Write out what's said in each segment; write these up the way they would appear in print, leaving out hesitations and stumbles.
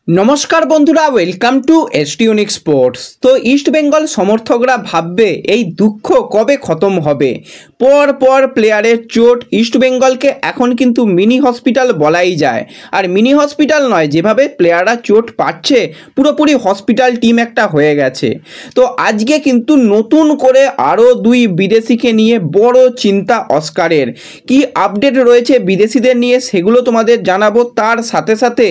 नमस्कार बंधुरा welcome to एसटीयूनिक sports. तो इस्ट बेंगल समर्थकरा भाबबे এই দুঃখ কবে খতম হবে। পর পর প্লেয়ারের চোট ইস্ট বেঙ্গলকে এখন কিন্তু মিনি হসপিটাল বলাই যায়। আর মিনি হসপিটাল নয়, যেভাবে প্লেয়াররা চোট পাচ্ছে পুরোপুরি হসপিটাল টিম একটা হয়ে গেছে। তো আজকে কিন্তু নতুন করে আরও দুই বিদেশিকে নিয়ে বড় চিন্তা অস্কারের। কি আপডেট রয়েছে বিদেশিদের নিয়ে সেগুলো তোমাদের জানাবো। তার সাথে সাথে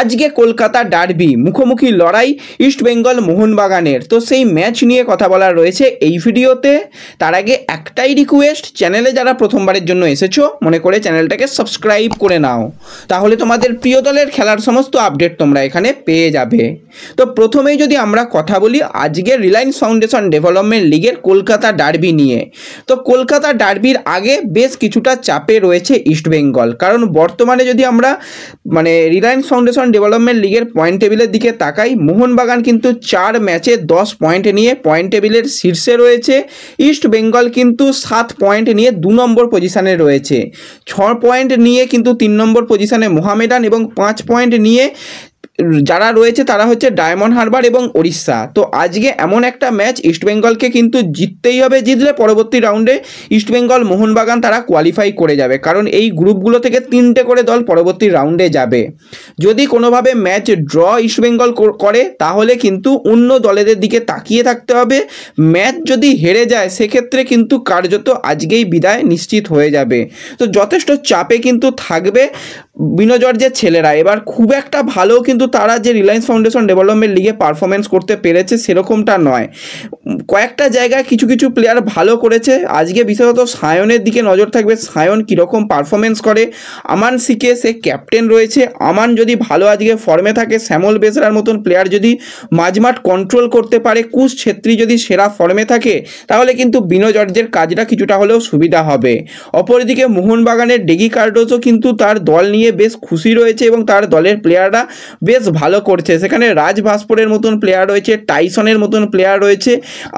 আজকে কলকাতা ডার্বি মুখোমুখি লড়াই ইস্ট বেঙ্গল মোহনবাগানের, তো সেই ম্যাচ নিয়ে কথা বলার রয়েছে এই ভিডিওতে। তার আগে একটাই রিকোয়েস্ট, চ্যানেলে যারা প্রথমবারের জন্য এসেছো মনে করে চ্যানেলটাকে সাবস্ক্রাইব করে নাও, তাহলে তোমাদের প্রিয় দলের খেলার সমস্ত আপডেট তোমরা এখানে পেয়ে যাবে। তো প্রথমেই যদি আমরা কথা বলি আজকে রিলায়েন্স ফাউন্ডেশন ডেভেলপমেন্ট লিগের কলকাতা ডার্বি নিয়ে। তো কলকাতা ডার্বির আগে বেশ কিছুটা চাপে রয়েছে ইস্ট বেঙ্গল, কারণ বর্তমানে যদি আমরা রিলায়েন্স ফাউন্ডেশন ডেভেলপমেন্ট লিগের পয়েন্ট টেবিলের দিকে তাকাই, মোহনবাগান কিন্তু 4 ম্যাচে 10 পয়েন্ট নিয়ে পয়েন্ট টেবিলের শীর্ষে রয়েছে। ইস্ট বেঙ্গল কিন্তু 7 পয়েন্ট নিয়ে 2 নম্বর পজিশানে রয়েছে। 6 পয়েন্ট নিয়ে কিন্তু 3 নম্বর পজিশানে মোহামেডান এবং 5 পয়েন্ট নিয়ে যারা রয়েছে তারা হচ্ছে ডায়মন্ড হারবার এবং ওড়িশা। তো আজকে এমন একটা ম্যাচ ইস্টবেঙ্গলকে কিন্তু জিততেই হবে, জিতলে পরবর্তী রাউন্ডে ইস্টবেঙ্গল মোহনবাগান তারা কোয়ালিফাই করে যাবে, কারণ এই গ্রুপগুলো থেকে 3টে করে দল পরবর্তী রাউন্ডে যাবে। যদি কোনোভাবে ম্যাচ ড্র ইস্টবেঙ্গল করে তাহলে কিন্তু অন্য দলেদের দিকে তাকিয়ে থাকতে হবে। ম্যাচ যদি হেরে যায় সেক্ষেত্রে কিন্তু কার্যত আজকেই বিদায় নিশ্চিত হয়ে যাবে। তো যথেষ্ট চাপে কিন্তু থাকবে বিনোজর্জের ছেলেরা। এবার খুব একটা ভালো কিন্তু তারা যে রিলায়েন্স ফাউন্ডেশন ডেভেলপমেন্ট লিগে পারফরমেন্স করতে পেরেছে সেরকমটা নয়। কয়েকটা জায়গায় কিছু কিছু প্লেয়ার ভালো করেছে। আজকে বিশেষত সায়নের দিকে নজর থাকবে, সায়ন কীরকম পারফরমেন্স করে। আমান সিকে সে ক্যাপ্টেন রয়েছে, আমান যদি ভালো আজকে ফর্মে থাকে, শ্যামল বেসরার মতন প্লেয়ার যদি মাঝমাঠ কন্ট্রোল করতে পারে, কুশ ছেত্রী যদি সেরা ফর্মে থাকে তাহলে কিন্তু বিনোজর্জের কাজটা কিছুটা হলেও সুবিধা হবে। অপরদিকে মোহনবাগানের ডেগি কার্ডোসও কিন্তু তার দল নিয়ে বেশ খুশি রয়েছে এবং তার দলের প্লেয়াররা বেশ ভালো করছে। সেখানে রাজ ভাস্করের মতন প্লেয়ার রয়েছে, টাইসনের মতন প্লেয়ার রয়েছে,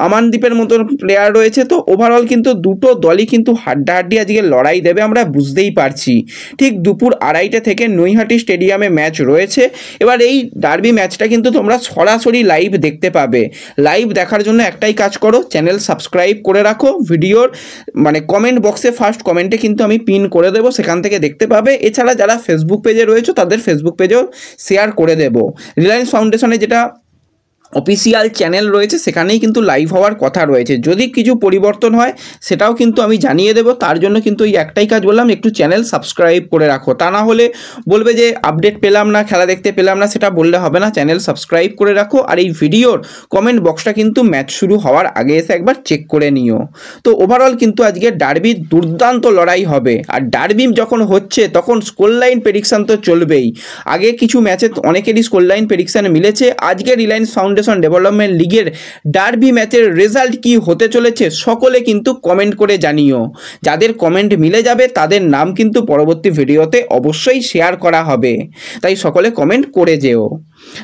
আমানদীপের মতন প্লেয়ার রয়েছে। তো ওভারঅল কিন্তু দুটো দলই কিন্তু হাড্ডাহাড্ডি আজকে লড়াই দেবে, আমরা বুঝতেই পারছি। ঠিক দুপুর 2:30 থেকে নৈহাটি স্টেডিয়ামে ম্যাচ রয়েছে। এবার এই ডার্বি ম্যাচটা কিন্তু তোমরা সরাসরি লাইভ দেখতে পাবে। লাইভ দেখার জন্য একটাই কাজ করো, চ্যানেল সাবস্ক্রাইব করে রাখো। ভিডিওর কমেন্ট বক্সে ফার্স্ট কমেন্টে কিন্তু আমি পিন করে দেবো, সেখান থেকে দেখতে পাবে। এছাড়া যারা ফেসবুক পেজে রয়েছে তাদের ফেসবুক পেজেও শেয়ার করে দেব। রিলায়েন্স ফাউন্ডেশনে যেটা অফিসিয়াল চ্যানেল রয়েছে সেখানেই কিন্তু লাইভ হওয়ার কথা রয়েছে। যদি কিছু পরিবর্তন হয় সেটাও কিন্তু আমি জানিয়ে দেব। তার জন্য কিন্তু এই একটাই কাজ বললাম, একটু চ্যানেল সাবস্ক্রাইব করে রাখো। তা না হলে বলবে যে আপডেট পেলাম না, খেলা দেখতে পেলাম না, সেটা বললে হবে না। চ্যানেল সাবস্ক্রাইব করে রাখো। আর এই ভিডিওর কমেন্ট বক্সটা কিন্তু ম্যাচ শুরু হওয়ার আগে এসে একবার চেক করে নিও। তো ওভারঅল কিন্তু আজকে ডার্বির দুর্দান্ত লড়াই হবে। আর ডার্বি যখন হচ্ছে তখন স্কোর লাইন প্রেডিকশান তো চলবেই। আগে কিছু ম্যাচে অনেকেরই স্কোর লাইন প্রেডিকশান মিলেছে। আজকে রিলায়েন্স ফাউন্ডেশন ডেভেলপমেন্ট লিগের ডার্বি ম্যাচের রেজাল্ট কি হতে চলেছে সকলে কিন্তু কমেন্ট করে জানিও। যাদের কমেন্ট মিলে যাবে তাদের নাম কিন্তু পরবর্তী ভিডিওতে অবশ্যই শেয়ার করা হবে, তাই সকলে কমেন্ট করে যেও।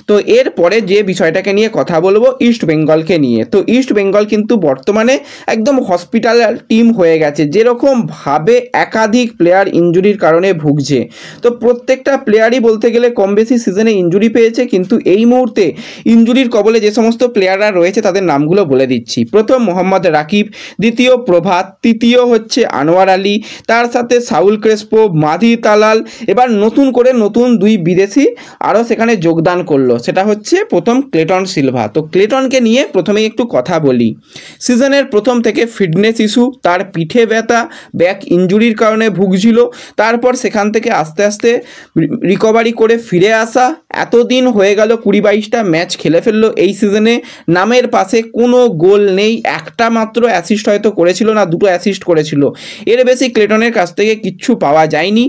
তো এরপরে যে বিষয়টাকে নিয়ে কথা বলবো ইস্ট বেঙ্গলকে নিয়ে। তো ইস্ট বেঙ্গল কিন্তু বর্তমানে একদম হসপিটাল টিম হয়ে গেছে, যেরকম ভাবে একাধিক প্লেয়ার ইনজুরির কারণে ভুগছে। তো প্রত্যেকটা প্লেয়ারই বলতে গেলে কম বেশি সিজনে ইনজুরি পেয়েছে, কিন্তু এই মুহূর্তে ইনজুরির কবলে যে সমস্ত প্লেয়াররা রয়েছে তাদের নামগুলো বলে দিচ্ছি। প্রথম মোহাম্মদ রাকিব, দ্বিতীয় প্রভাত, তৃতীয় হচ্ছে আনোয়ার আলী, তার সাথে সাউল ক্রেসপো, মাধি তালাল। এবার নতুন করে নতুন 2 বিদেশি আরও সেখানে যোগদান করলো, সেটা হচ্ছে প্রথম ক্লেটন সিলভা। তো ক্লেটনকে নিয়ে প্রথমেই একটু কথা বলি। সিজনের প্রথম থেকে ফিটনেস ইস্যু, তার পিঠে ব্যথা, ব্যাক ইনজুরির কারণে ভুগছিল। তারপর সেখান থেকে আস্তে আস্তে রিকভারি করে ফিরে আসা। এতদিন হয়ে গেল 20-22টা ম্যাচ খেলে ফেললো এই সিজনে। নামের পাশে কোনো গোল নেই, একটা মাত্র অ্যাসিস্ট হয়তো করেছিল, না 2টো অ্যাসিস্ট করেছিল। এর বেশি ক্লেটনের কাছ থেকে কিচ্ছু পাওয়া যায়নি।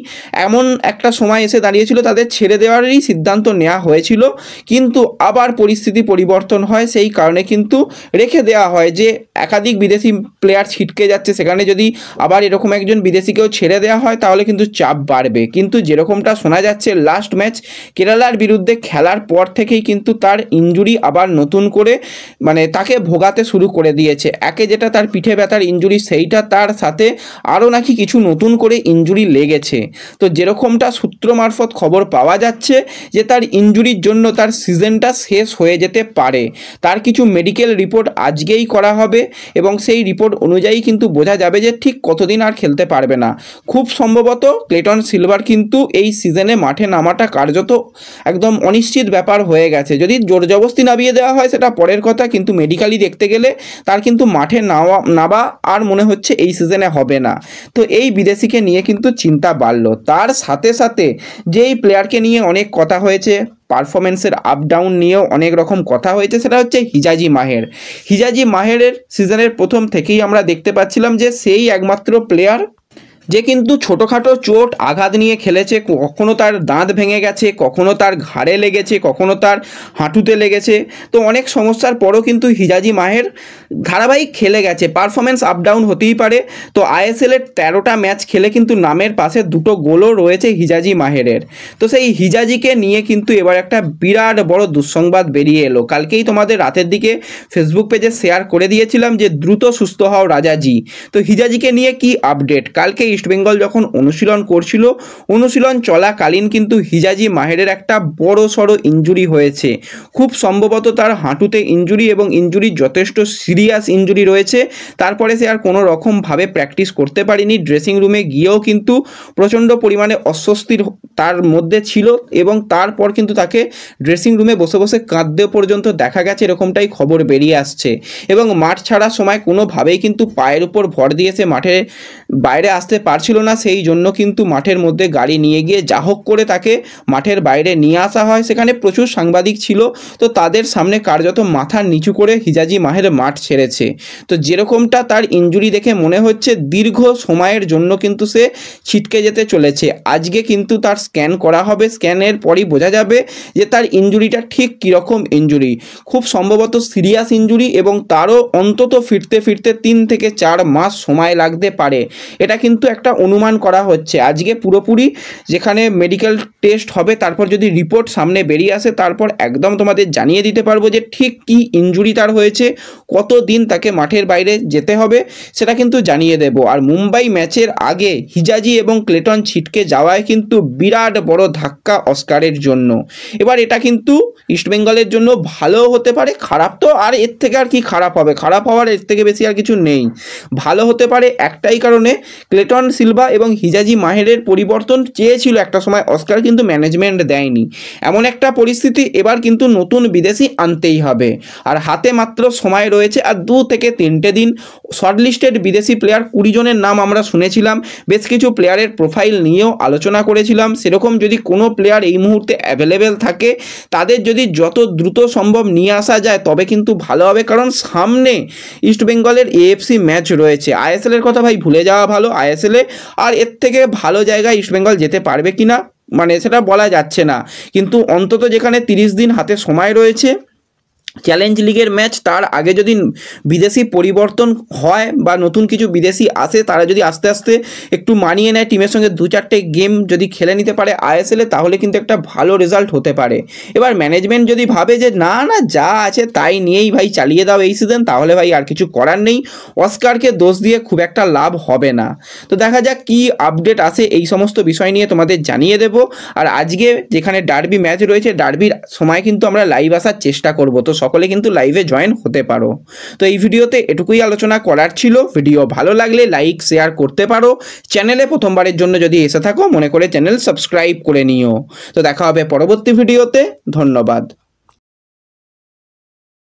এমন একটা সময় এসে দাঁড়িয়েছিল তাদের ছেড়ে দেওয়ারই সিদ্ধান্ত নেওয়া হয়েছিল, কিন্তু আবার পরিস্থিতি পরিবর্তন হয়, সেই কারণে কিন্তু রেখে দেওয়া হয় যে একাধিক বিদেশি প্লেয়ার ছিটকে যাচ্ছে, সেখানে যদি আবার এরকম একজন বিদেশিকেও ছেড়ে দেওয়া হয় তাহলে কিন্তু চাপ বাড়বে। কিন্তু যেরকমটা শোনা যাচ্ছে লাস্ট ম্যাচ কেরালার বিরুদ্ধে বিরুদ্ধে খেলার পর থেকেই কিন্তু তার ইনজুরি আবার নতুন করে মানে তাকে ভোগাতে শুরু করে দিয়েছে। একে যেটা তার পিঠে ব্যথার ইনজুরি, সেইটা তার সাথে আরও নাকি কিছু নতুন করে ইনজুরি লেগেছে। তো যেরকমটা সূত্র মারফত খবর পাওয়া যাচ্ছে যে তার ইনজুরির জন্য তার সিজনটা শেষ হয়ে যেতে পারে। তার কিছু মেডিকেল রিপোর্ট আজকেই করা হবে এবং সেই রিপোর্ট অনুযায়ী কিন্তু বোঝা যাবে যে ঠিক কতদিন আর খেলতে পারবে না। খুব সম্ভবত ক্লেটন সিলভার কিন্তু এই সিজনে মাঠে নামাটা কার্যত একদম অনিশ্চিত ব্যাপার হয়ে গেছে। যদি জোর জবস্তি নামিয়ে দেওয়া হয় সেটা পরের কথা, কিন্তু মেডিকেলি দেখতে গেলে তার কিন্তু মাঠে নামা আর মনে হচ্ছে এই সিজনে হবে না। তো এই বিদেশিকে নিয়ে কিন্তু চিন্তা বাড়লো। তার সাথে সাথে যেই প্লেয়ারকে নিয়ে অনেক কথা হয়েছে, পারফরমেন্সের আপ ডাউন নিয়েও অনেক রকম কথা হয়েছে, সেটা হচ্ছে হিজাজি মাহের। হিজাজি মাহেরের সিজনের প্রথম থেকেই আমরা দেখতে পাচ্ছিলাম যে সেই একমাত্র প্লেয়ার যে কিন্তু ছোটোখাটো চোট আঘাত নিয়ে খেলেছে। কখনো তার দাঁত ভেঙে গেছে, কখনো তার ঘাড়ে লেগেছে, কখনো তার হাঁটুতে লেগেছে। তো অনেক সমস্যার পরও কিন্তু হিজাজি মাহের ধারাবাহিক খেলে গেছে। পারফরমেন্স আপ ডাউন হতেই পারে। তো আইএসএলের 13টা ম্যাচ খেলে কিন্তু নামের পাশে 2টো গোলও রয়েছে হিজাজি মাহেরের। তো সেই হিজাজিকে নিয়ে কিন্তু এবার একটা বিরাট বড় দুঃসংবাদ বেরিয়ে এলো। কালকেই তোমাদের রাতের দিকে ফেসবুক পেজে শেয়ার করে দিয়েছিলাম যে দ্রুত সুস্থ হও রাজাজি। তো হিজাজিকে নিয়ে কি আপডেট? কালকে ইস্টবেঙ্গল যখন অনুশীলন করছিল, অনুশীলন চলাকালীন কিন্তু হিজাজি মাহেরের একটা বড় সড়ো ইনজুরি হয়েছে। খুব সম্ভবত তার হাঁটুতে ইনজুরি এবং ইনজুরি যথেষ্ট সিরিয়াস ইনজুরি রয়েছে। তারপরে সে আর কোনো রকমভাবে প্র্যাকটিস করতে পারেনি। ড্রেসিং রুমে গিয়েও কিন্তু প্রচণ্ড পরিমাণে অস্বস্তির তার মধ্যে ছিল এবং তারপর কিন্তু তাকে ড্রেসিং রুমে বসে বসে কাঁদতে পর্যন্ত দেখা গেছে, এরকমটাই খবর বেরিয়ে আসছে। এবং মাঠ ছাড়ার সময় কোনোভাবেই কিন্তু পায়ের উপর ভর দিয়ে সে মাঠের বাইরে আসতে পারছিল না। সেই জন্য কিন্তু মাঠের মধ্যে গাড়ি নিয়ে গিয়ে যা হোক করে তাকে মাঠের বাইরে নিয়ে আসা হয়। সেখানে প্রচুর সাংবাদিক ছিল, তো তাদের সামনে কার্যত মাথা নিচু করে হিজাজি মাহের মাঠ ছেড়েছে। তো যেরকমটা তার ইনজুরি দেখে মনে হচ্ছে দীর্ঘ সময়ের জন্য কিন্তু সে ছিটকে যেতে চলেছে। আজকে কিন্তু তার স্ক্যান করা হবে, স্ক্যানের পরই বোঝা যাবে যে তার ইনজুরিটা ঠিক কীরকম ইনজুরি। খুব সম্ভবত সিরিয়াস ইনজুরি এবং তারও অন্তত ফিরতে 3 থেকে 4 মাস সময় লাগতে পারে। এটা কিন্তু একটা অনুমান করা হচ্ছে। আজকে পুরোপুরি যেখানে মেডিকেল টেস্ট হবে, তারপর যদি রিপোর্ট সামনে বেরিয়ে আসে, তারপর একদম তোমাদের জানিয়ে দিতে পারবো যে ঠিক কী ইনজুরি তার হয়েছে, কতদিন তাকে মাঠের বাইরে যেতে হবে সেটা কিন্তু জানিয়ে দেব। আর মুম্বাই ম্যাচের আগে হিজাজি এবং ক্লেটন ছিটকে যাওয়ায় কিন্তু বিরাট বড় ধাক্কা অস্কারের জন্য। এবার এটা কিন্তু ইস্টবেঙ্গলের জন্য ভালো হতে পারে, খারাপ তো আর এর থেকে আর কি খারাপ হবে, খারাপ হওয়ার এর থেকে বেশি আর কিছু নেই। ভালো হতে পারে একটাই কারণে, ক্লেটন সিলভা এবং হিজাজি মাহেরের পরিবর্তন চেয়েছিল একটা সময় অস্কার, কিন্তু ম্যানেজমেন্ট দেয়নি। এমন একটা পরিস্থিতি এবার কিন্তু নতুন বিদেশি আনতেই হবে। আর হাতে মাত্র সময় রয়েছে আর 2 থেকে 3টে দিন। শর্টলিস্টেড বিদেশি প্লেয়ার 20 জনের নাম আমরা শুনেছিলাম, বেশ কিছু প্লেয়ারের প্রোফাইল নিয়েও আলোচনা করেছিলাম। সেরকম যদি কোনো প্লেয়ার এই মুহূর্তে অ্যাভেলেবেল থাকে, তাদের যদি যত দ্রুত সম্ভব নিয়ে আসা যায় তবে কিন্তু ভালো হবে। কারণ সামনে ইস্টবেঙ্গলের এএফসি ম্যাচ রয়েছে। আইএসএলের কথা ভাই ভুলে যাওয়া ভালো। আইএসএলে আর এর থেকে ভালো জায়গায় ইস্টবেঙ্গল যেতে পারবে কিনা মানে সেটা বলা যাচ্ছে না, কিন্তু অন্তত যেখানে 30 দিন হাতে সময় রয়েছে, চ্যালেঞ্জ লিগের ম্যাচ, তার আগে যদি বিদেশি পরিবর্তন হয় বা নতুন কিছু বিদেশি আসে, তারা যদি আস্তে আস্তে একটু মানিয়ে নেয়, টিমের সঙ্গে 2-4টে গেম যদি খেলে নিতে পারে আইএসএলে, তাহলে কিন্তু একটা ভালো রেজাল্ট হতে পারে। এবার ম্যানেজমেন্ট যদি ভাবে যে না যা আছে তাই নিয়েই ভাই চালিয়ে দাও এই সিজন, তাহলে ভাই আর কিছু করার নেই। অস্কারকে দোষ দিয়ে খুব একটা লাভ হবে না। তো দেখা যাক কি আপডেট আসে, এই সমস্ত বিষয় নিয়ে তোমাদের জানিয়ে দেব। আর আজকে যেখানে ডার্বি ম্যাচ রয়েছে, ডার্বির সময় কিন্তু আমরা লাইভ আসার চেষ্টা করব। তো সকলে কিন্তু লাইভে জয়েন হতে পারো। তো এই ভিডিওতে এটুকুই আলোচনা করার ছিল। ভিডিও ভালো লাগলে লাইক শেয়ার করতে পারো। চ্যানেলে প্রথমবারের জন্য যদি এসে থাকো, মনে করে চ্যানেল সাবস্ক্রাইব করে নিও। তো দেখা হবে পরবর্তী ভিডিওতে। ধন্যবাদ।